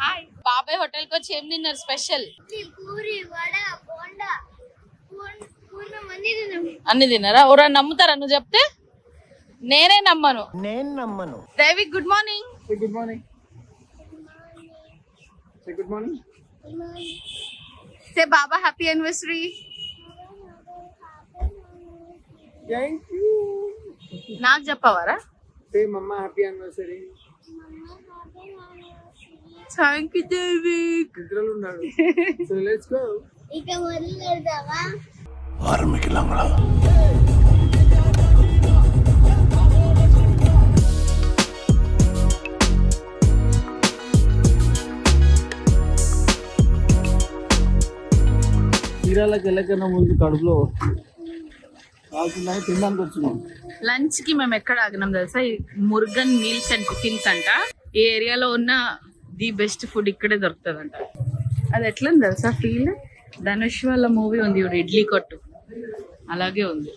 Hi బాబాయ్ hotel కి వచ్చి ఏం తిన్నారు స్పెషల్? పూరి వడ బోండా అన్ని తిన్నారా? ఎవరైనా నమ్ముతారా నువ్వు చెప్తే? నేనే నమ్మను. Devi good morning. Good morning. Good morning. Say baba happy anniversary. Thank you. నాకు చెప్పవారా? Say mamma happy anniversary. Thank you Devi. నిద్రలో ఉన్నాడు. So let's go. ఇక మొదలు పెడదామా? ఆరంభికలాంగా తీరాలకు వెళ్ళకన్నా ముందు కడుపులో కాల్చిందని తినడానికి వచ్చినాం. లంచ్ కి మేము ఎక్కడ ఆగినాం తెలుసా? ఈ మురుగన్ మీల్స్ అండ్ టిఫిన్స్ అంట. ఈ ఏరియాలో ఉన్న ది బెస్ట్ ఫుడ్ ఇక్కడే దొరుకుతుందంట. అది ఎట్లా తెలుసా ఫీల్? ధనుష్ వాళ్ళ మూవీ ఉంది ఇప్పుడు, ఇడ్లీ కొట్టు అలాగే ఉంది.